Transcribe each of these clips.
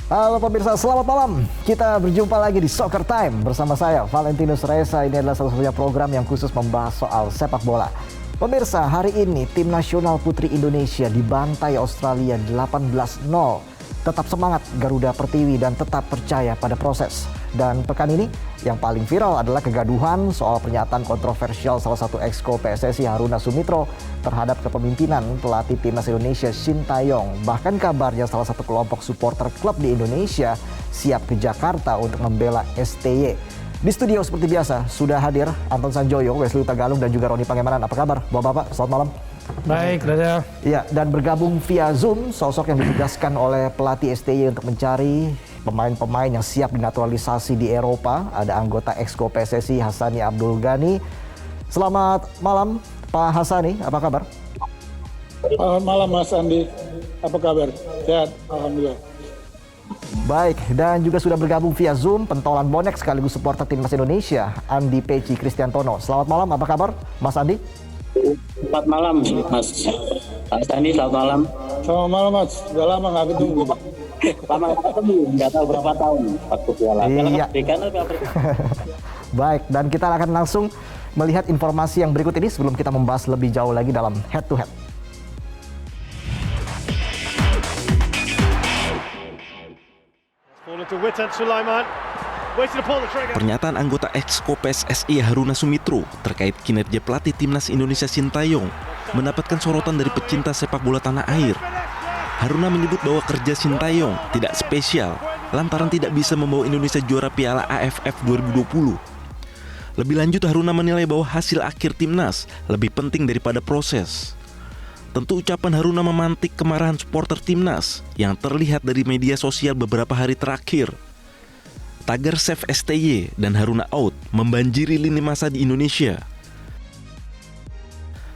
Halo pemirsa, selamat malam. Kita berjumpa lagi di Soccer Time bersama saya, Valentinus Reza. Ini adalah satu-satunya program yang khusus membahas soal sepak bola. Pemirsa, hari ini tim nasional putri Indonesia dibantai Australia 18-0. Tetap semangat Garuda Pertiwi dan tetap percaya pada proses. Dan pekan ini yang paling viral adalah kegaduhan soal pernyataan kontroversial salah satu exco PSSI Haruna Sumitro terhadap kepemimpinan pelatih timnas Indonesia Shin Tae-yong. Bahkan kabarnya salah satu kelompok supporter klub di Indonesia siap ke Jakarta untuk membela STY. Di studio seperti biasa sudah hadir Anton Sanjoyo, Wesley Tagalung dan juga Roni Pangemanan. Apa kabar Bapak-bapak? Selamat malam. Baik, Reza. Ya, dan bergabung via Zoom sosok yang ditugaskan oleh pelatih STY untuk mencari pemain-pemain yang siap dinaturalisasi di Eropa. Ada anggota exco PSSI Hassani Abdul Ghani. Selamat malam Pak Hassani, apa kabar? Selamat malam Mas Andi. Apa kabar? Sehat, alhamdulillah. Baik, dan juga sudah bergabung via Zoom pentolan bonek sekaligus supporter timnas Indonesia, Andi Peci Kristiantono. Selamat malam, apa kabar Mas Andi? Selamat malam Mas Andi, selamat malam. Selamat malam Mas, sudah lama nggak ketemu. Lama ketemu, nggak tahu berapa tahun waktu piala. Iya. Piala. Baik, dan kita akan langsung melihat informasi yang berikut ini sebelum kita membahas lebih jauh lagi dalam head to head. Pernyataan anggota exco PSSI Haruna Sumitro terkait kinerja pelatih timnas Indonesia Shin Tae-yong mendapatkan sorotan dari pecinta sepak bola tanah air. Haruna menyebut bahwa kerja Shin Tae-yong tidak spesial lantaran tidak bisa membawa Indonesia juara Piala AFF 2020. Lebih lanjut, Haruna menilai bahwa hasil akhir timnas lebih penting daripada proses. Tentu ucapan Haruna memantik kemarahan supporter timnas yang terlihat dari media sosial beberapa hari terakhir. Tagar Save STY dan Haruna Out membanjiri lini masa di Indonesia.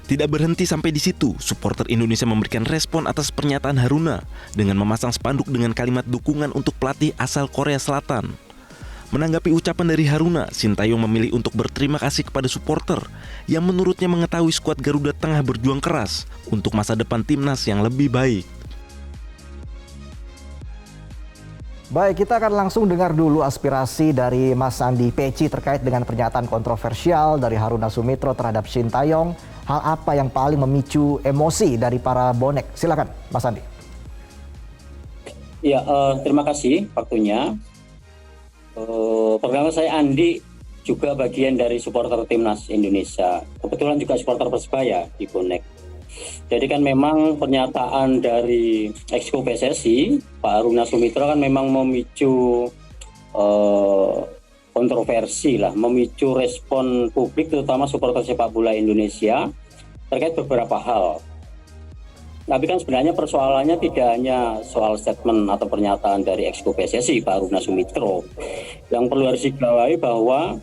Tidak berhenti sampai di situ, supporter Indonesia memberikan respon atas pernyataan Haruna dengan memasang spanduk dengan kalimat dukungan untuk pelatih asal Korea Selatan. Menanggapi ucapan dari Haruna, Shin Tae-yong memilih untuk berterima kasih kepada supporter yang menurutnya mengetahui skuad Garuda tengah berjuang keras untuk masa depan timnas yang lebih baik. Baik, kita akan langsung dengar dulu aspirasi dari Mas Andi Peci terkait dengan pernyataan kontroversial dari Haruna Sumitro terhadap Shin Tae-yong. Hal apa yang paling memicu emosi dari para bonek? Silakan, Mas Andi. Ya, terima kasih waktunya. Pertama saya Andi, juga bagian dari supporter timnas Indonesia. Kebetulan juga supporter Persebaya di bonek. Jadi kan memang pernyataan dari exco PSSI Pak Haruna Sumitro kan memang memicu kontroversi lah, memicu respon publik terutama supporter sepak bola Indonesia terkait beberapa hal. Tapi kan sebenarnya persoalannya tidak hanya soal statement atau pernyataan dari exco PSSI Pak Haruna Sumitro. Yang perlu harus digarisbawahi bahwa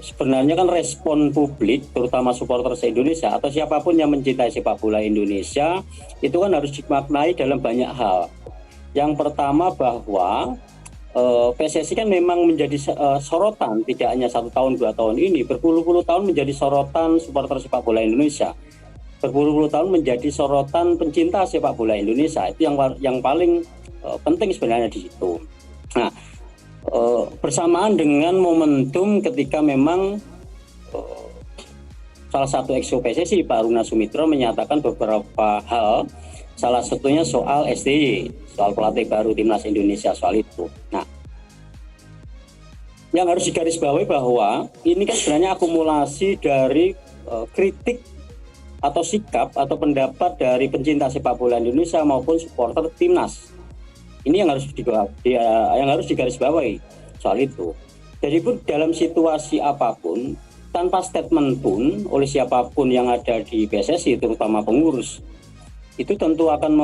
sebenarnya kan respon publik terutama supporter se-Indonesia atau siapapun yang mencintai sepak bola Indonesia itu kan harus dimaknai dalam banyak hal. Yang pertama bahwa PSSI kan memang menjadi sorotan tidak hanya 1 tahun 2 tahun ini, berpuluh-puluh tahun menjadi sorotan supporter sepak bola Indonesia, berpuluh-puluh tahun menjadi sorotan pencinta sepak bola Indonesia. Itu yang paling penting sebenarnya di situ. Nah, bersamaan dengan momentum ketika memang salah satu exco PSSI Pak Haruna Sumitro menyatakan beberapa hal, salah satunya soal STY, soal pelatih baru timnas Indonesia, soal itu. Nah, yang harus digarisbawahi bahwa ini kan sebenarnya akumulasi dari kritik atau sikap atau pendapat dari pencinta sepak bola Indonesia maupun supporter timnas. Ini yang harus digarisbawahi soal itu. Jadi pun dalam situasi apapun, tanpa statement pun oleh siapapun yang ada di PSSI, terutama pengurus, itu tentu akan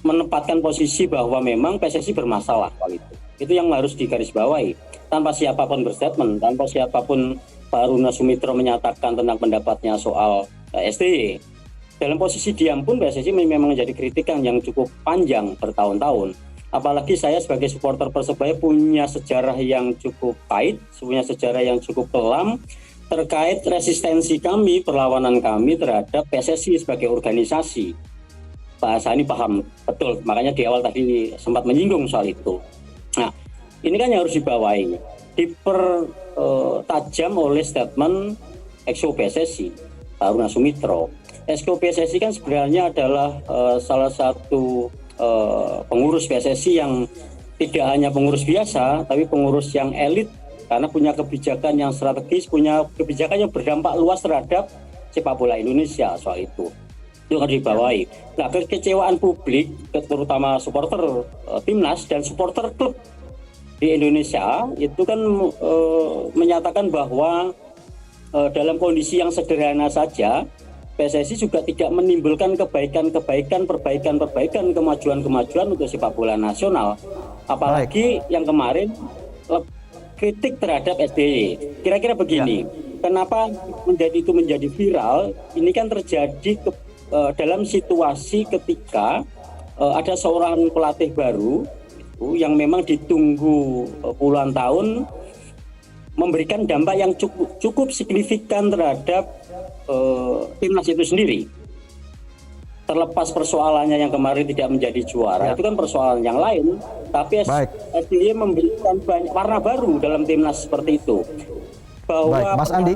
menempatkan posisi bahwa memang PSSI bermasalah soal itu. Itu yang harus digarisbawahi. Tanpa siapapun berstatement, tanpa siapapun Pak Haruna Sumitro menyatakan tentang pendapatnya soal STY. Dalam posisi diam pun PSSI memang menjadi kritikan yang cukup panjang bertahun-tahun. Apalagi saya sebagai supporter Persebaya punya sejarah yang cukup pahit, punya sejarah yang cukup kelam terkait resistensi kami, perlawanan kami terhadap PSSI sebagai organisasi. Pak Sani paham betul, makanya di awal tadi sempat menyinggung soal itu. Nah, ini kan yang harus dibawahi, dipertajam oleh statement Exco PSSI, Haruna Sumitro. Exco PSSI kan sebenarnya adalah salah satu pengurus PSSI yang tidak hanya pengurus biasa, tapi pengurus yang elit, karena punya kebijakan yang strategis, punya kebijakan yang berdampak luas terhadap sepak bola Indonesia soal itu. Itu harus dibawahi. Nah, kekecewaan publik, terutama supporter timnas dan supporter klub di Indonesia, itu kan menyatakan bahwa dalam kondisi yang sederhana saja, PSSI juga tidak menimbulkan kebaikan-kebaikan, perbaikan-perbaikan, kemajuan-kemajuan untuk sepak bola nasional. Apalagi yang kemarin kritik terhadap SBY. Kira-kira begini, kenapa itu menjadi viral? Ini kan terjadi dalam situasi ketika ada seorang pelatih baru yang memang ditunggu puluhan tahun, memberikan dampak yang cukup signifikan terhadap timnas itu sendiri. Terlepas persoalannya yang kemarin tidak menjadi juara, itu kan persoalan yang lain. Tapi SBY memberikan banyak warna baru dalam timnas seperti itu. Bahwa Mas Andi,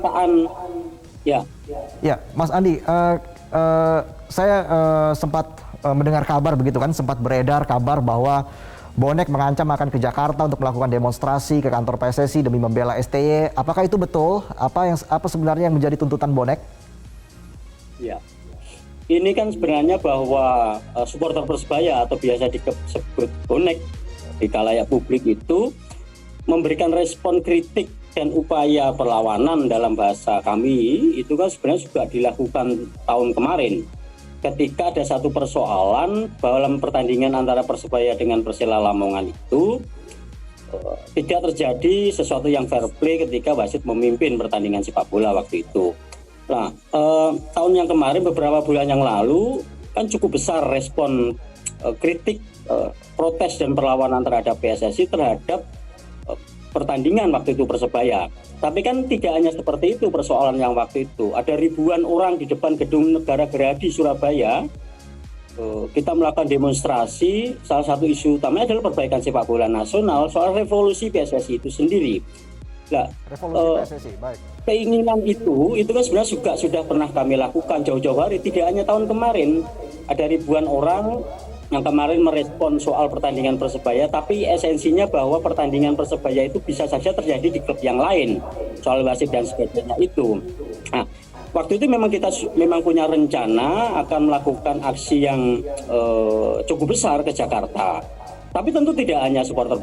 Mas Andi, saya sempat mendengar kabar begitu kan, sempat beredar kabar bahwa Bonek mengancam akan ke Jakarta untuk melakukan demonstrasi ke kantor PSSI demi membela STY. Apakah itu betul? Apa sebenarnya yang menjadi tuntutan Bonek? Ya, ini kan sebenarnya bahwa supporter Persebaya atau biasa disebut Bonek di khalayak publik itu memberikan respon kritik dan upaya perlawanan dalam bahasa kami itu kan sebenarnya juga dilakukan tahun kemarin ketika ada satu persoalan dalam pertandingan antara Persebaya dengan Persela Lamongan itu tidak terjadi sesuatu yang fair play ketika wasit memimpin pertandingan sepak bola waktu itu. Nah, tahun yang kemarin beberapa bulan yang lalu kan cukup besar respon kritik, protes dan perlawanan terhadap PSSI terhadap pertandingan waktu itu Persebaya. Tapi kan tidak hanya seperti itu persoalan yang waktu itu. Ada ribuan orang di depan gedung Negara Gerahadi Surabaya. Kita melakukan demonstrasi. Salah satu isu utamanya adalah perbaikan sepak bola nasional soal revolusi PSSI itu sendiri. Nah, PSSI, baik. Keinginan itu kan sebenarnya juga sudah pernah kami lakukan jauh-jauh hari. Tidak hanya tahun kemarin. Ada ribuan orang yang kemarin merespon soal pertandingan Persebaya, tapi esensinya bahwa pertandingan Persebaya itu bisa saja terjadi di klub yang lain, soal wasit dan sebagainya itu. Nah, waktu itu memang kita punya rencana akan melakukan aksi yang cukup besar ke Jakarta. Tapi tentu tidak hanya supporter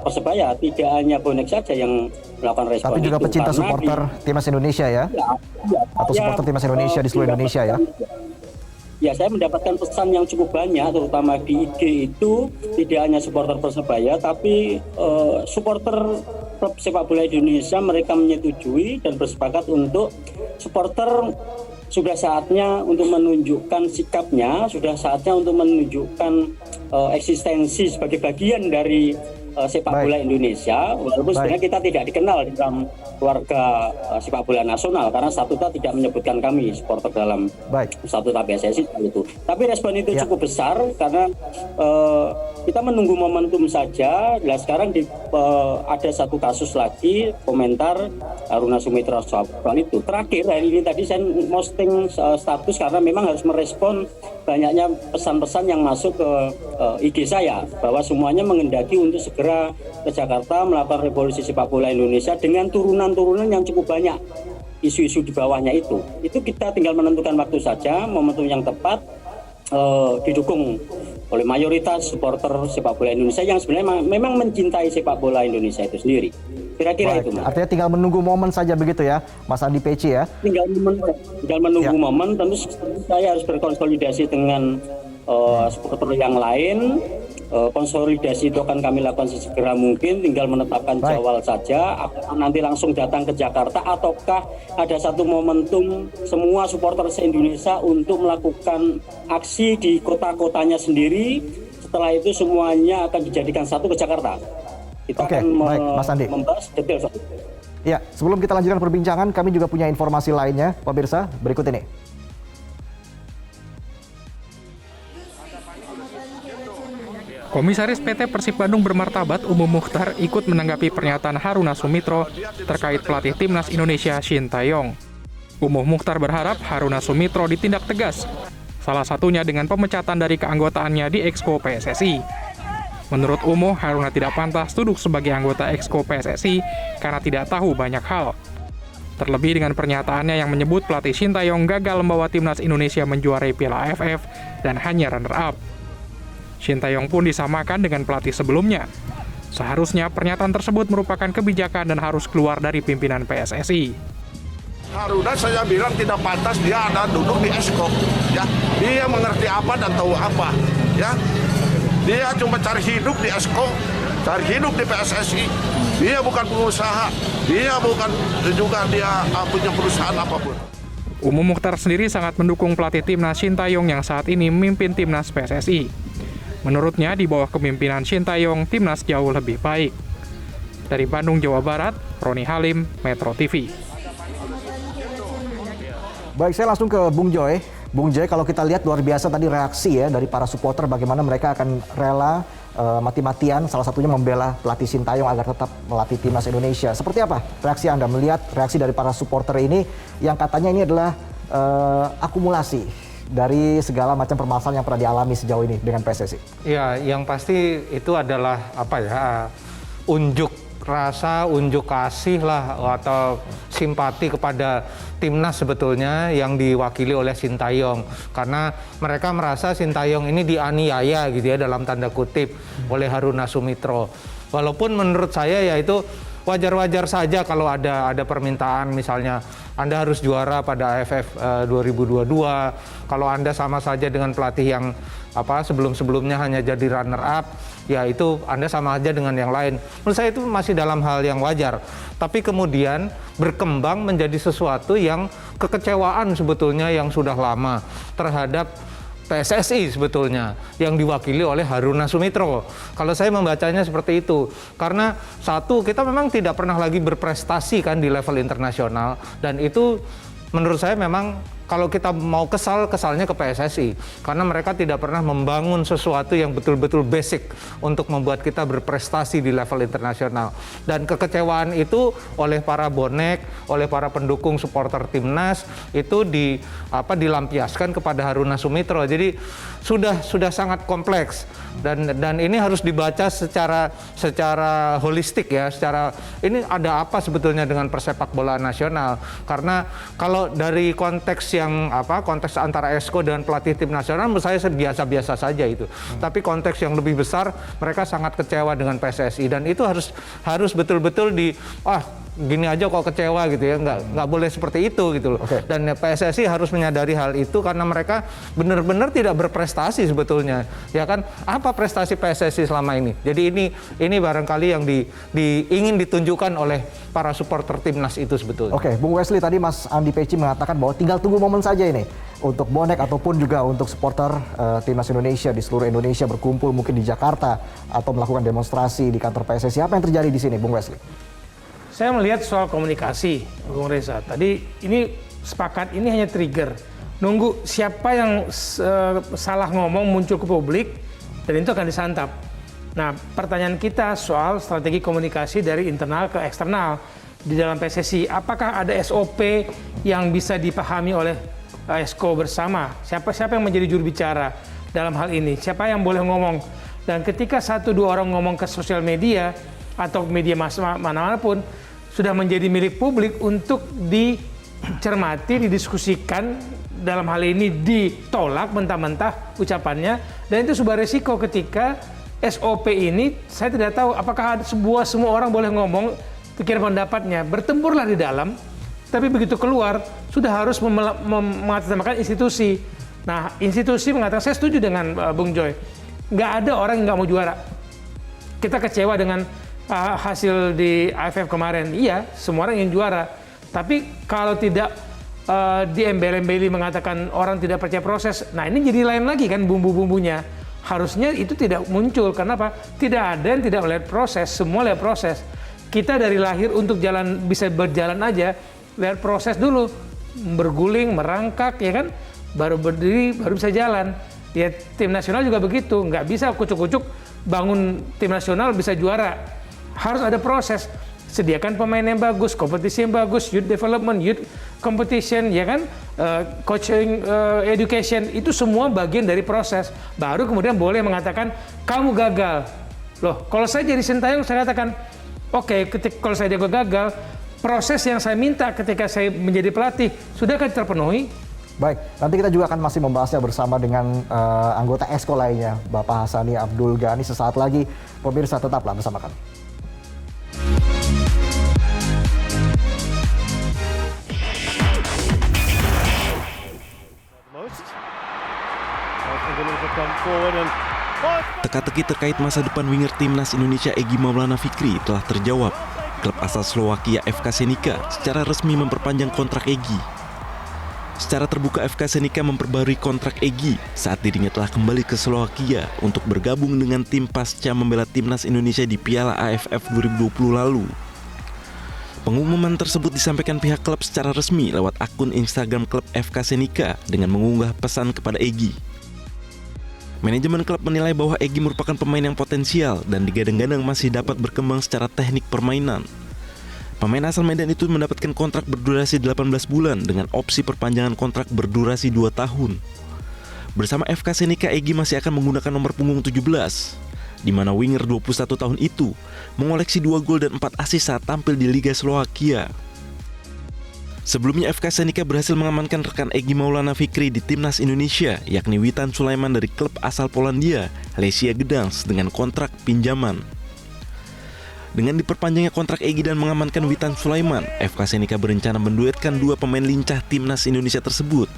Persebaya, tidak hanya Bonek saja yang melakukan respon. Tapi juga itu, pecinta supporter Timnas Indonesia ya? Atau supporter Timnas Indonesia di seluruh Indonesia ya? Ya, saya mendapatkan pesan yang cukup banyak, terutama di IG itu tidak hanya supporter Persebaya, tapi supporter klub sepak bola Indonesia. Mereka menyetujui dan bersepakat untuk supporter sudah saatnya untuk menunjukkan sikapnya, sudah saatnya untuk menunjukkan eksistensi sebagai bagian dari sepak bola Indonesia, walaupun sebenarnya kita tidak dikenal di dalam keluarga sepak bola nasional karena statuta tidak menyebutkan kami supporter dalam statuta PSSI itu. Tapi respon itu cukup besar karena kita menunggu momentum saja. Nah, sekarang ada satu kasus lagi komentar Haruna Sumitro soal itu. Terakhir hari ini tadi saya posting status karena memang harus merespon banyaknya pesan-pesan yang masuk ke IG saya bahwa semuanya mengendaki untuk segera ke Jakarta melakukan revolusi sepak bola Indonesia dengan turunan-turunan yang cukup banyak. Isu-isu di bawahnya itu kita tinggal menentukan waktu saja, momentum yang tepat, didukung oleh mayoritas supporter sepak bola Indonesia yang sebenarnya memang mencintai sepak bola Indonesia itu sendiri. Kira-kira itu, Mas. Artinya tinggal menunggu momen saja begitu ya, Mas Andi Peci ya? Tinggal menunggu momen, tentu saya harus berkonsolidasi dengan supporter yang lain. Konsolidasi itu akan kami lakukan sesegera mungkin, tinggal menetapkan jadwal saja. Apakah nanti langsung datang ke Jakarta ataukah ada satu momentum semua supporter se-Indonesia untuk melakukan aksi di kota-kotanya sendiri. Setelah itu semuanya akan dijadikan satu ke Jakarta. Kita akan Mas Andi membahas detail soal itu. Ya, sebelum kita lanjutkan perbincangan, kami juga punya informasi lainnya, pemirsa. Berikut ini. Komisaris PT Persib Bandung bermartabat Umum Mukhtar ikut menanggapi pernyataan Haruna Sumitro terkait pelatih Timnas Indonesia Shin Tae-yong. Umum Mukhtar berharap Haruna Sumitro ditindak tegas, salah satunya dengan pemecatan dari keanggotaannya di Exco PSSI. Menurut Umum, Haruna tidak pantas duduk sebagai anggota Exco PSSI karena tidak tahu banyak hal. Terlebih dengan pernyataannya yang menyebut pelatih Shin Tae-yong gagal membawa Timnas Indonesia menjuarai Piala AFF dan hanya runner-up. Shin Tae-yong pun disamakan dengan pelatih sebelumnya. Seharusnya pernyataan tersebut merupakan kebijakan dan harus keluar dari pimpinan PSSI. Haruna saya bilang tidak pantas dia ada duduk di Exco. Ya, dia mengerti apa dan tahu apa. Ya, dia cuma cari hidup di Exco, cari hidup di PSSI. Dia bukan pengusaha, dia bukan juga dia punya perusahaan apapun. Umum Mukhtar sendiri sangat mendukung pelatih Timnas Shin Tae-yong yang saat ini memimpin Timnas PSSI. Menurutnya, di bawah kepemimpinan Shin Tae-yong, Timnas jauh lebih baik. Dari Bandung, Jawa Barat, Roni Halim, Metro TV. Baik, saya langsung ke Bung Joy. Bung Joy, kalau kita lihat luar biasa tadi reaksi ya dari para supporter bagaimana mereka akan rela mati-matian salah satunya membela pelatih Shin Tae-yong agar tetap melatih Timnas Indonesia. Seperti apa reaksi Anda melihat reaksi dari para supporter ini yang katanya ini adalah akumulasi dari segala macam permasalahan yang pernah dialami sejauh ini dengan PSSI? Ya, yang pasti itu adalah unjuk rasa, unjuk kasih lah atau simpati kepada Timnas sebetulnya yang diwakili oleh Shin Tae-yong, karena mereka merasa Shin Tae-yong ini dianiaya gitu ya dalam tanda kutip oleh Haruna Sumitro. Walaupun menurut saya ya itu wajar-wajar saja kalau ada permintaan misalnya Anda harus juara pada AFF 2022, kalau Anda sama saja dengan pelatih yang sebelum-sebelumnya hanya jadi runner up, ya itu Anda sama aja dengan yang lain. Menurut saya itu masih dalam hal yang wajar. Tapi kemudian berkembang menjadi sesuatu yang kekecewaan sebetulnya yang sudah lama terhadap PSSI sebetulnya yang diwakili oleh Haruna Sumitro. Kalau saya membacanya seperti itu, karena satu, kita memang tidak pernah lagi berprestasi kan di level internasional, dan itu menurut saya memang kalau kita mau kesalnya ke PSSI, karena mereka tidak pernah membangun sesuatu yang betul-betul basic untuk membuat kita berprestasi di level internasional. Dan kekecewaan itu oleh para bonek, oleh para pendukung supporter Timnas itu dilampiaskan kepada Haruna Sumitro. Jadi sudah sangat kompleks dan ini harus dibaca secara holistik ya, secara ini ada apa sebetulnya dengan persepak bola nasional. Karena kalau dari konteks konteks antara Exco dan pelatih tim nasional menurut saya biasa-biasa saja itu. Tapi konteks yang lebih besar mereka sangat kecewa dengan PSSI dan itu harus betul-betul gini aja kok kecewa gitu ya, nggak boleh seperti itu gitu loh. Okay. Dan PSSI harus menyadari hal itu karena mereka benar-benar tidak berprestasi sebetulnya. Ya kan, apa prestasi PSSI selama ini? Jadi ini barangkali yang ingin ditunjukkan oleh para supporter Timnas itu sebetulnya. Oke, Bung Wesley, tadi Mas Andi Peci mengatakan bahwa tinggal tunggu momen saja ini untuk bonek ataupun juga untuk supporter Timnas Indonesia di seluruh Indonesia berkumpul mungkin di Jakarta atau melakukan demonstrasi di kantor PSSI. Apa yang terjadi di sini, Bung Wesley? Saya melihat soal komunikasi, Bung Reza. Tadi ini sepakat ini hanya trigger. Nunggu siapa yang salah ngomong muncul ke publik dan itu akan disantap. Nah, pertanyaan kita soal strategi komunikasi dari internal ke eksternal di dalam PSSI. Apakah ada SOP yang bisa dipahami oleh Exco bersama? Siapa yang menjadi juru bicara dalam hal ini? Siapa yang boleh ngomong? Dan ketika 1-2 orang ngomong ke sosial media atau media manapun sudah menjadi milik publik untuk dicermati, didiskusikan, dalam hal ini ditolak mentah-mentah ucapannya, dan itu sebuah resiko ketika SOP ini saya tidak tahu apakah semua orang boleh ngomong pikiran pendapatnya, bertempurlah di dalam, tapi begitu keluar sudah harus mengatasnamakan institusi. Nah, institusi mengatakan, saya setuju dengan Bung Joy, nggak ada orang yang nggak mau juara. Kita kecewa dengan hasil di AFF kemarin, iya, semua orang ingin juara. Tapi kalau tidak diembel-embeli mengatakan orang tidak percaya proses, nah ini jadi lain lagi kan bumbu-bumbunya. Harusnya itu tidak muncul, kenapa? Tidak ada yang tidak melihat proses, semua lihat proses. Kita dari lahir untuk bisa berjalan aja, lihat proses dulu, berguling, merangkak, ya kan, baru berdiri, baru bisa jalan. Ya tim nasional juga begitu, nggak bisa kucuk-kucuk bangun tim nasional bisa juara. Harus ada proses, sediakan pemain yang bagus, kompetisi yang bagus, youth development, youth competition, ya kan, coaching, education, itu semua bagian dari proses. Baru kemudian boleh mengatakan kamu gagal. Loh, kalau saya jadi Sintayong saya katakan, oke, kalau saya jago gagal, proses yang saya minta ketika saya menjadi pelatih sudah kan terpenuhi. Baik, nanti kita juga akan masih membahasnya bersama dengan anggota Exco lainnya, Bapak Hassani Abdul Ghani sesaat lagi. Pemirsa tetaplah bersama kami. Teka-teki terkait masa depan winger timnas Indonesia Egy Maulana Fikri telah terjawab. Klub asal Slowakia FK Senica secara resmi memperpanjang kontrak Egy. Secara terbuka FK Senica memperbarui kontrak Egy saat dirinya telah kembali ke Slowakia untuk bergabung dengan tim pasca membela timnas Indonesia di Piala AFF 2020 lalu. Pengumuman tersebut disampaikan pihak klub secara resmi lewat akun Instagram klub FK Senica dengan mengunggah pesan kepada Egy. Manajemen klub menilai bahwa Egy merupakan pemain yang potensial dan digadang-gadang masih dapat berkembang secara teknik permainan. Pemain asal Medan itu mendapatkan kontrak berdurasi 18 bulan dengan opsi perpanjangan kontrak berdurasi 2 tahun. Bersama FK Senica, Egy masih akan menggunakan nomor punggung 17, di mana winger 21 tahun itu mengoleksi 2 gol dan 4 assist saat tampil di Liga Slowakia. Sebelumnya FK Senica berhasil mengamankan rekan Egy Maulana Fikri di timnas Indonesia, yakni Witan Sulaiman dari klub asal Polandia, Lesia Gdansk dengan kontrak pinjaman. Dengan diperpanjangnya kontrak Egy dan mengamankan Witan Sulaiman, FK Senica berencana menduetkan 2 pemain lincah timnas Indonesia tersebut.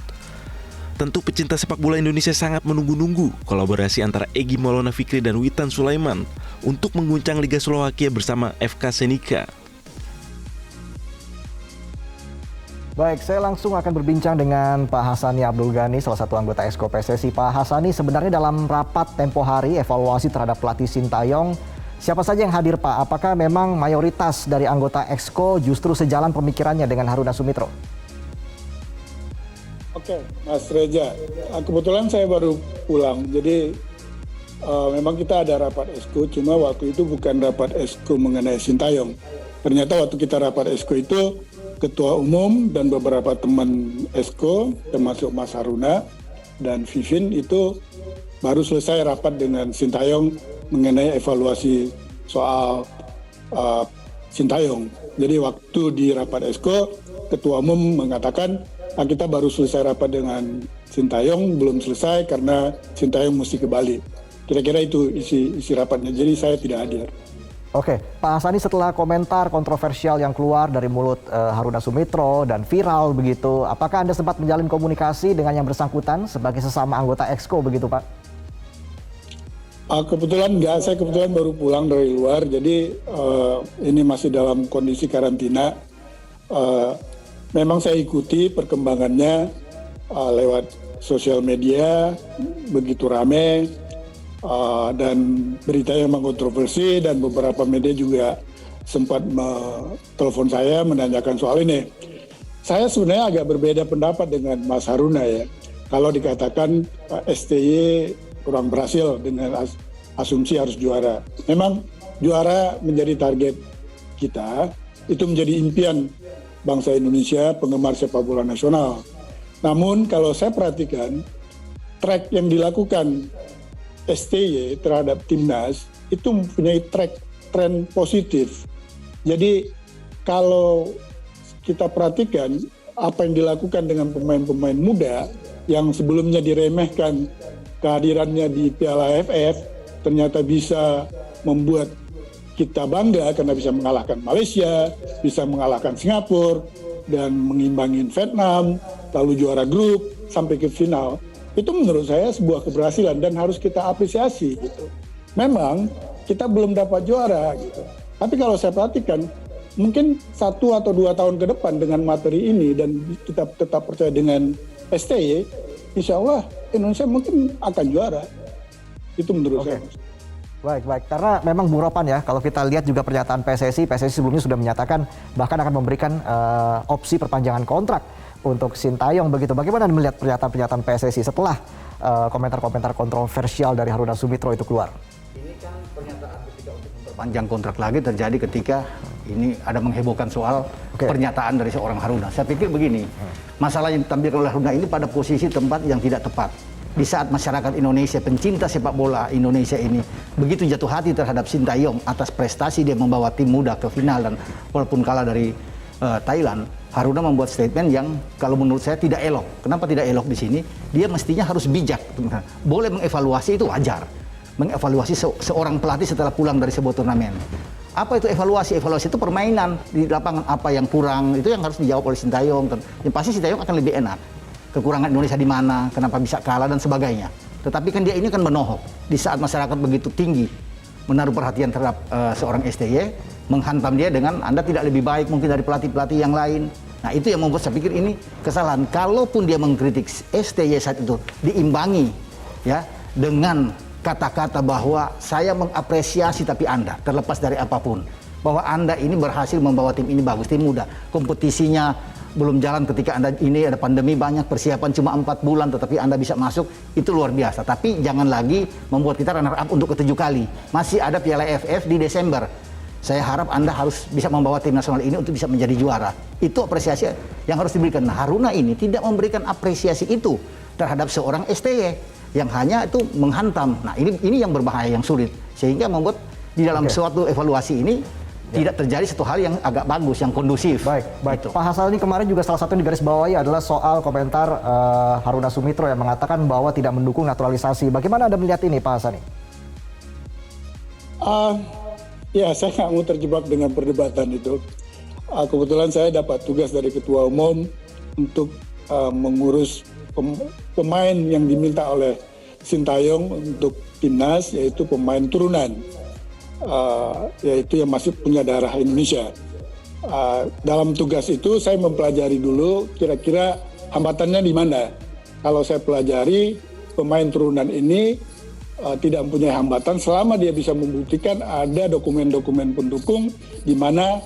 Tentu pecinta sepak bola Indonesia sangat menunggu-nunggu kolaborasi antara Egy Maulana Fikri dan Witan Sulaiman untuk mengguncang Liga Slowakia bersama FK Senica. Baik, saya langsung akan berbincang dengan Pak Hassani Abdul Ghani, salah satu anggota Exco PSSI. Pak Hassani, sebenarnya dalam rapat tempo hari evaluasi terhadap pelatih Sintayong, siapa saja yang hadir Pak? Apakah memang mayoritas dari anggota Exco justru sejalan pemikirannya dengan Haruna Sumitra? Oke, Mas Reza, kebetulan saya baru pulang, jadi memang kita ada rapat Exco, cuma waktu itu bukan rapat Exco mengenai Sintayong. Ternyata waktu kita rapat Exco itu, Ketua Umum dan beberapa teman Exco, termasuk Mas Haruna dan Vivin itu baru selesai rapat dengan Sintayong mengenai evaluasi soal Sintayong. Jadi waktu di rapat Exco, Ketua Umum mengatakan kita baru selesai rapat dengan Sintayong, belum selesai karena Sintayong mesti ke Bali. Kira-kira itu isi rapatnya, jadi saya tidak hadir. Oke, Pak Hassani, setelah komentar kontroversial yang keluar dari mulut Haruna Sumitra dan viral begitu, apakah Anda sempat menjalin komunikasi dengan yang bersangkutan sebagai sesama anggota Exco begitu Pak? Kebetulan enggak, saya kebetulan baru pulang dari luar, jadi ini masih dalam kondisi karantina. Memang saya ikuti perkembangannya lewat sosial media, begitu rame, dan berita yang mengkontroversi, dan beberapa media juga sempat telepon saya menanyakan soal ini. Saya sebenarnya agak berbeda pendapat dengan Mas Haruna ya. Kalau dikatakan STY kurang berhasil dengan asumsi harus juara. Memang juara menjadi target kita, itu menjadi impian bangsa Indonesia, penggemar sepak bola nasional. Namun kalau saya perhatikan, track yang dilakukan STY terhadap timnas itu mempunyai tren positif. Jadi kalau kita perhatikan apa yang dilakukan dengan pemain-pemain muda yang sebelumnya diremehkan kehadirannya di Piala AFF, ternyata bisa membuat kita bangga karena bisa mengalahkan Malaysia, bisa mengalahkan Singapura, dan mengimbangin Vietnam, lalu juara grup sampai ke final. Itu menurut saya sebuah keberhasilan dan harus kita apresiasi gitu. Memang kita belum dapat juara gitu. Tapi kalau saya perhatikan, mungkin 1 atau 2 tahun ke depan dengan materi ini dan kita tetap percaya dengan STY, insya Allah Indonesia mungkin akan juara. Itu menurut saya. Baik. Karena memang Bung Ropan ya, kalau kita lihat juga pernyataan PSSI sebelumnya sudah menyatakan bahkan akan memberikan opsi perpanjangan kontrak untuk Sintayong begitu. Bagaimana melihat pernyataan-pernyataan PSSI setelah komentar-komentar kontroversial dari Haruna Sumitra itu keluar? Ini kan pernyataan ketika untuk memperpanjang kontrak lagi terjadi ketika ini ada menghebohkan soal pernyataan dari seorang Haruna. Saya pikir begini, masalah yang ditampilkan oleh Haruna ini pada posisi tempat yang tidak tepat. Di saat masyarakat Indonesia, pencinta sepak bola Indonesia ini begitu jatuh hati terhadap Sintayong atas prestasi dia membawa tim muda ke final dan walaupun kalah dari Thailand, Haruna membuat statement yang kalau menurut saya tidak elok. Kenapa tidak elok di sini? Dia mestinya harus bijak. Boleh mengevaluasi, itu wajar. Mengevaluasi seorang pelatih setelah pulang dari sebuah turnamen. Apa itu evaluasi? Evaluasi itu permainan di lapangan, apa yang kurang, itu yang harus dijawab oleh Sintayong. Yang pasti Sintayong akan lebih enak. Kekurangan Indonesia di mana, kenapa bisa kalah dan sebagainya. Tetapi kan dia ini kan menohok di saat masyarakat begitu tinggi menaruh perhatian terhadap seorang STY, menghantam dia dengan Anda tidak lebih baik mungkin dari pelatih-pelatih yang lain. Nah itu yang membuat saya pikir ini kesalahan. Kalaupun dia mengkritik STY saat itu diimbangi ya dengan kata-kata bahwa saya mengapresiasi tapi Anda terlepas dari apapun, bahwa Anda ini berhasil membawa tim ini bagus, tim muda, kompetisinya belum jalan ketika Anda ini ada pandemi, banyak persiapan cuma 4 bulan tetapi Anda bisa masuk, itu luar biasa. Tapi jangan lagi membuat kita runner up untuk ke-7 kali. Masih ada Piala AFF di Desember. Saya harap Anda harus bisa membawa tim nasional ini untuk bisa menjadi juara. Itu apresiasi yang harus diberikan. Nah, Haruna ini tidak memberikan apresiasi itu terhadap seorang STY yang hanya itu menghantam. Nah, ini yang berbahaya, yang sulit. Sehingga membuat di dalam suatu evaluasi ini tidak terjadi satu hal yang agak bagus, yang kondusif. Baik. Gitu. Pak Hasan, ini kemarin juga salah satu yang digarisbawahi adalah soal komentar Haruna Sumitra yang mengatakan bahwa tidak mendukung naturalisasi. Bagaimana Anda melihat ini, Pak Hasan? Ya, saya nggak mau terjebak dengan perdebatan itu. Kebetulan saya dapat tugas dari Ketua Umum untuk mengurus pemain yang diminta oleh Sintayong untuk timnas, yaitu pemain turunan. Yaitu yang masih punya darah Indonesia. Dalam tugas itu saya mempelajari dulu kira-kira hambatannya di mana. Kalau saya pelajari pemain turunan ini tidak mempunyai hambatan selama dia bisa membuktikan ada dokumen-dokumen pendukung di mana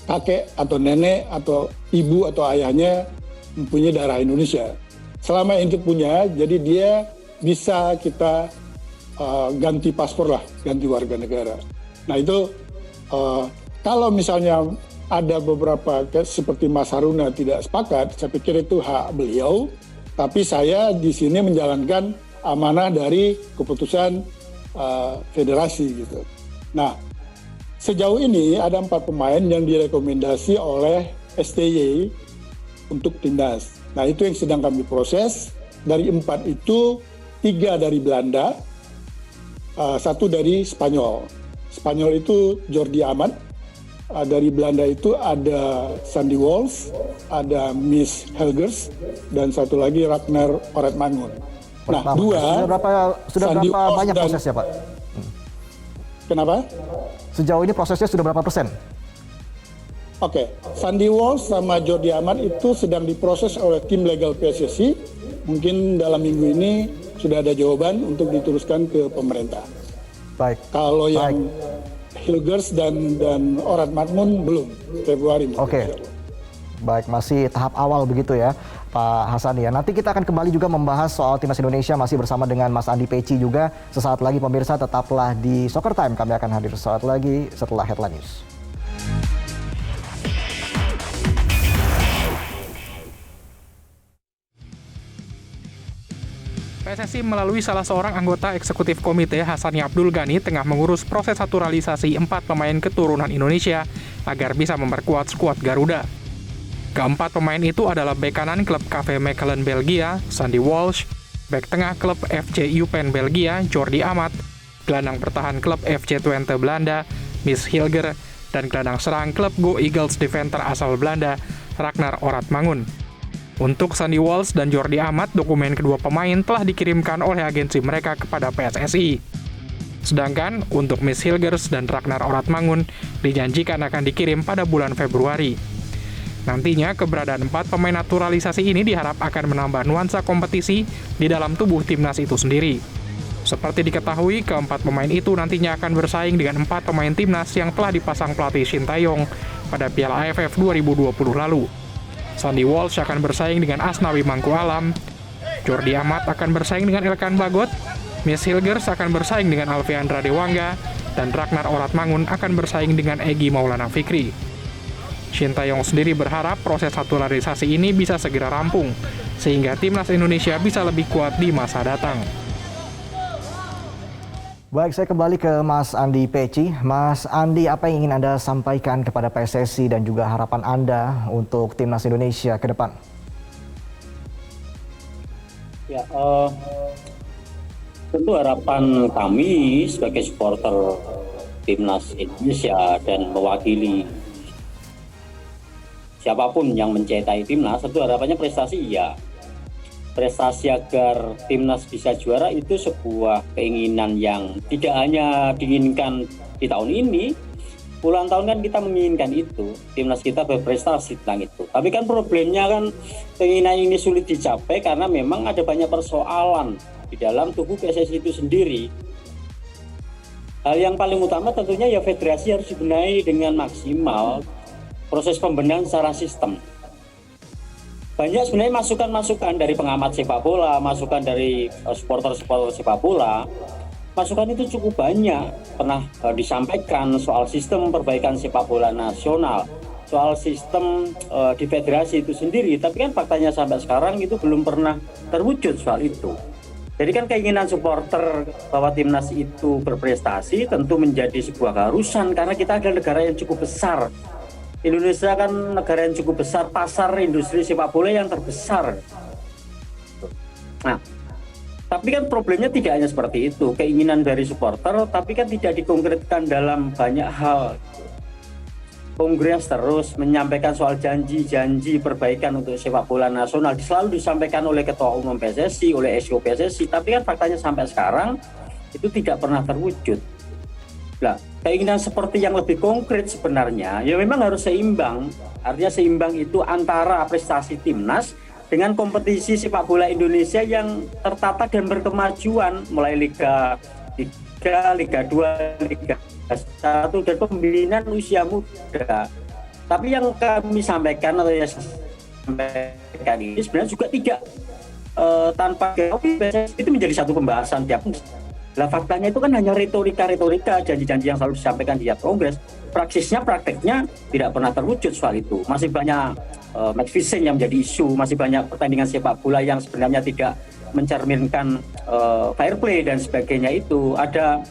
kakek atau nenek atau ibu atau ayahnya mempunyai darah Indonesia. Selama itu punya, jadi dia bisa kita ganti paspor lah, ganti warga negara. Nah itu kalau misalnya ada beberapa seperti Mas Haruna tidak sepakat, saya pikir itu hak beliau. Tapi saya di sini menjalankan amanah dari keputusan federasi gitu. Nah sejauh ini ada 4 pemain yang direkomendasi oleh STY untuk timnas. Nah itu yang sedang kami proses. Dari 4 itu 3 dari Belanda. 1 dari Spanyol. Spanyol itu Jordi Amat. Dari Belanda itu ada Sandy Walsh, ada Miss Helgers, dan 1 lagi Ragnar Oretmangun. Nah, 2 sudah berapa banyak prosesnya, Pak? Kenapa? Sejauh ini prosesnya sudah berapa persen? Oke, Sandy Walsh sama Jordi Amat itu sedang diproses oleh tim legal PSSI. Mungkin dalam minggu ini sudah ada jawaban untuk diteruskan ke pemerintah. Baik. Kalau yang Hilgers dan Oretmangun belum, Februari. Oke. Baik, masih tahap awal begitu ya, Pak Hasan ya. Nanti kita akan kembali juga membahas soal timnas Indonesia masih bersama dengan Mas Andi Peci juga. Sesaat lagi pemirsa tetaplah di Soccer Time. Kami akan hadir sesaat lagi setelah Headline News. PSSI melalui salah seorang anggota eksekutif komite, Hasani Abdul Ghani, tengah mengurus proses naturalisasi 4 pemain keturunan Indonesia agar bisa memperkuat skuad Garuda. Keempat pemain itu adalah bek kanan klub KV Mechelen Belgia, Sandy Walsh, bek tengah klub FC Eupen Belgia, Jordi Amat, gelandang bertahan klub FC Twente Belanda, Miss Hilger, dan gelandang serang klub Go Eagles Deventer asal Belanda, Ragnar Oretmangun. Untuk Sandy Walsh dan Jordi Amat, dokumen kedua pemain telah dikirimkan oleh agensi mereka kepada PSSI. Sedangkan untuk Miss Hilgers dan Ragnar Oretmangun dijanjikan akan dikirim pada bulan Februari. Nantinya, keberadaan 4 pemain naturalisasi ini diharap akan menambah nuansa kompetisi di dalam tubuh timnas itu sendiri. Seperti diketahui, keempat pemain itu nantinya akan bersaing dengan 4 pemain timnas yang telah dipasang pelatih Sintayong pada Piala AFF 2020 lalu. Sandy Walsh akan bersaing dengan Asnawi Mangku Alam, Jordi Amat akan bersaing dengan Elkan Bagot, Miss Hilgers akan bersaing dengan Alveandra Dewangga, dan Ragnar Oratmangun akan bersaing dengan Egy Maulana Fikri. Shin Tae-yong sendiri berharap proses naturalisasi ini bisa segera rampung, sehingga timnas Indonesia bisa lebih kuat di masa datang. Baik, saya kembali ke Mas Andi Peci. Mas Andi, apa yang ingin Anda sampaikan kepada PSSI dan juga harapan Anda untuk timnas Indonesia ke depan? Ya, tentu harapan kami sebagai supporter timnas Indonesia dan mewakili siapapun yang mencetai timnas, tentu harapannya prestasi ya. Prestasi agar timnas bisa juara itu sebuah keinginan yang tidak hanya diinginkan di tahun ini, puluhan tahun kan kita menginginkan itu, timnas kita berprestasi tentang itu. Tapi kan problemnya kan keinginan ini sulit dicapai karena memang ada banyak persoalan di dalam tubuh PSSI itu sendiri. Hal yang paling utama tentunya ya federasi harus dibenahi dengan maksimal, proses pembenahan secara sistem. Banyak sebenarnya masukan-masukan dari pengamat sepak bola, masukan dari supporter-supporter sepak bola. Masukan itu cukup banyak pernah disampaikan soal sistem perbaikan sepak bola nasional, soal sistem di federasi itu sendiri. Tapi kan faktanya sampai sekarang itu belum pernah terwujud soal itu. Jadi kan keinginan supporter bahwa timnas itu berprestasi tentu menjadi sebuah keharusan karena kita adalah negara yang cukup besar. Indonesia kan negara yang cukup besar, pasar industri sepak bola yang terbesar. Nah, tapi kan problemnya tidak hanya seperti itu, keinginan dari supporter, tapi kan tidak dikonkretkan dalam banyak hal. Kongres terus menyampaikan soal janji-janji perbaikan untuk sepak bola nasional, selalu disampaikan oleh Ketua Umum PSSI, oleh SO PSSI, tapi kan faktanya sampai sekarang itu tidak pernah terwujud. Nah, keinginan seperti yang lebih konkret sebenarnya ya memang harus seimbang. Artinya seimbang itu antara prestasi timnas dengan kompetisi sepak bola Indonesia yang tertata dan berkemajuan mulai Liga 3, Liga 2, Liga 1 dan pembinaan usia muda. Tapi yang kami sampaikan atau yang sampaikan ini sebenarnya juga tidak tanpa itu menjadi satu pembahasan tiap. Nah, faktanya itu kan hanya retorika, janji-janji yang selalu disampaikan di tiap kongres. Praksisnya, prakteknya tidak pernah terwujud soal itu. Masih banyak match fixing yang menjadi isu, masih banyak pertandingan sepak bola yang sebenarnya tidak mencerminkan fair play dan sebagainya itu. Ada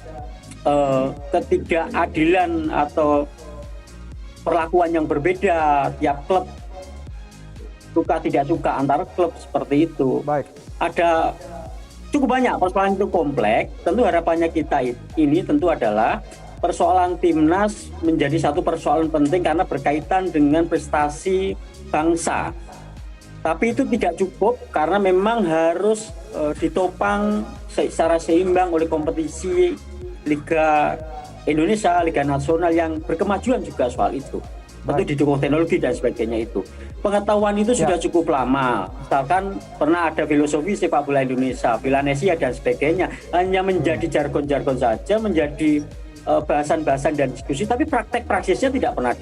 ketidakadilan atau perlakuan yang berbeda tiap klub, suka tidak suka antara klub seperti itu. Baik. Ada cukup banyak persoalan itu kompleks. Tentu harapannya kita ini tentu adalah persoalan timnas menjadi satu persoalan penting karena berkaitan dengan prestasi bangsa. Tapi itu tidak cukup karena memang harus ditopang secara seimbang oleh kompetisi Liga Indonesia, Liga Nasional yang berkemajuan juga soal itu. Tentu didukung teknologi dan sebagainya itu. Pengetahuan itu sudah cukup lama. Misalkan pernah ada filosofi sepak bola Indonesia, Villanesia dan sebagainya. Hanya menjadi jargon-jargon saja, menjadi bahasan-bahasan dan diskusi. Tapi praktek praksisnya tidak pernah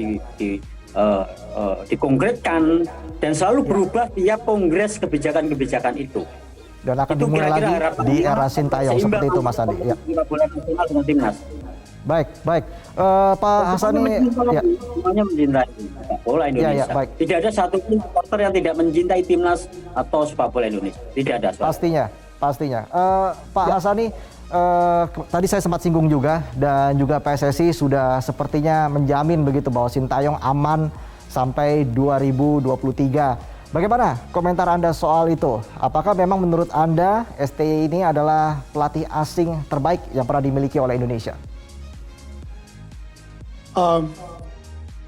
dikonkretkan dan selalu berubah tiap kongres kebijakan-kebijakan itu. Dan akan dimulai lagi di era Shin Tae-yong seperti itu, Mas Andi. Ya. Bola nasional dengan timnas. Baik. Pak Hasani, ya. Semuanya mencintai sepak bola Indonesia. Ya, baik. Tidak ada satupun supporter yang tidak mencintai timnas atau sepak bola Indonesia. Tidak ada. Pastinya. Pak Hasani, tadi saya sempat singgung juga dan juga PSSI sudah sepertinya menjamin begitu bahwa Shin Tae-yong aman sampai 2023. Bagaimana komentar Anda soal itu? Apakah memang menurut Anda STY ini adalah pelatih asing terbaik yang pernah dimiliki oleh Indonesia?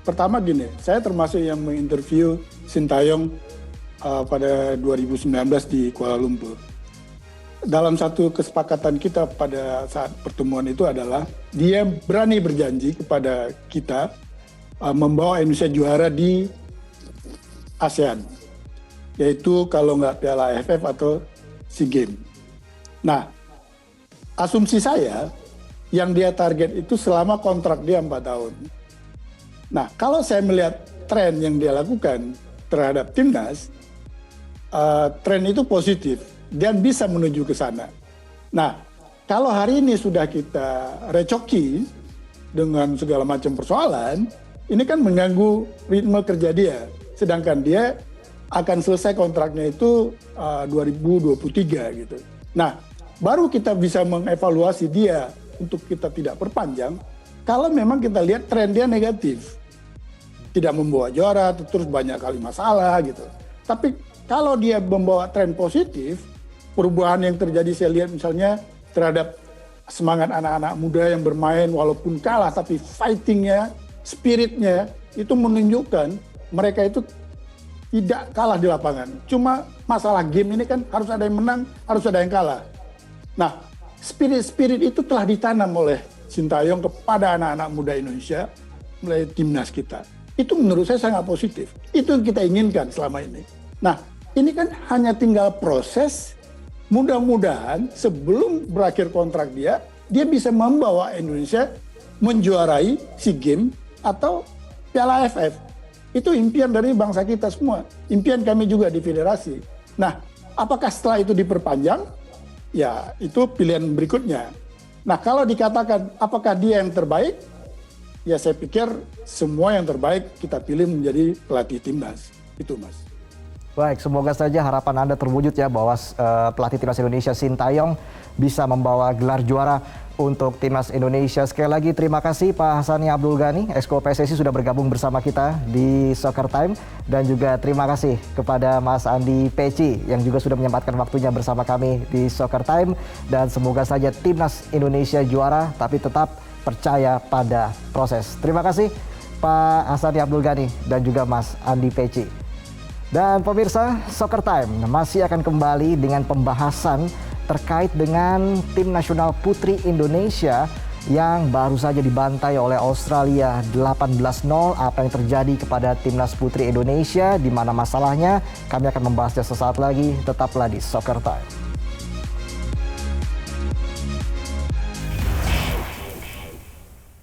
Pertama gini, saya termasuk yang menginterview Shin Tae-yong pada 2019 di Kuala Lumpur. Dalam satu kesepakatan kita pada saat pertemuan itu adalah dia berani berjanji kepada kita membawa Indonesia juara di ASEAN, yaitu kalau nggak Piala AFF atau SEA Games. Nah, asumsi saya yang dia target itu selama kontrak dia 4 tahun. Nah, kalau saya melihat tren yang dia lakukan, terhadap timnas, tren itu positif dan bisa menuju ke sana. Nah, kalau hari ini sudah kita recoki dengan segala macam persoalan, ini kan mengganggu ritme kerja dia. Sedangkan dia akan selesai kontraknya itu 2023 gitu. Nah, baru kita bisa mengevaluasi dia untuk kita tidak perpanjang kalau memang kita lihat tren dia negatif. Tidak membawa juara, terus banyak kali masalah gitu. Tapi kalau dia membawa tren positif, perubahan yang terjadi saya lihat misalnya terhadap semangat anak-anak muda yang bermain walaupun kalah tapi fightingnya, spiritnya itu menunjukkan mereka itu tidak kalah di lapangan. Cuma masalah game ini kan harus ada yang menang, harus ada yang kalah. Nah, spirit itu telah ditanam oleh Sintayong kepada anak-anak muda Indonesia melalui timnas kita. Itu menurut saya sangat positif. Itu yang kita inginkan selama ini. Nah, ini kan hanya tinggal proses. Mudah-mudahan sebelum berakhir kontrak dia bisa membawa Indonesia menjuarai SEA Games atau Piala AFF. Itu impian dari bangsa kita semua. Impian kami juga di federasi. Nah, apakah setelah itu diperpanjang? Ya, itu pilihan berikutnya. Nah, kalau dikatakan apakah dia yang terbaik? Ya, saya pikir semua yang terbaik kita pilih menjadi pelatih timnas. Itu, Mas. Baik, semoga saja harapan Anda terwujud ya bahwa pelatih timnas Indonesia Sintayong bisa membawa gelar juara untuk timnas Indonesia. Sekali lagi terima kasih Pak Hassani Abdul Ghani, Exco PSSI sudah bergabung bersama kita di Soccer Time, dan juga terima kasih kepada Mas Andi Peci yang juga sudah menyempatkan waktunya bersama kami di Soccer Time, dan semoga saja timnas Indonesia juara tapi tetap percaya pada proses. Terima kasih Pak Hassani Abdul Ghani dan juga Mas Andi Peci. Dan pemirsa, Soccer Time masih akan kembali dengan pembahasan terkait dengan tim nasional putri Indonesia yang baru saja dibantai oleh Australia 18-0. Apa yang terjadi kepada timnas putri Indonesia, di mana masalahnya? Kami akan membahasnya sesaat lagi. Tetaplah di Soccer Time.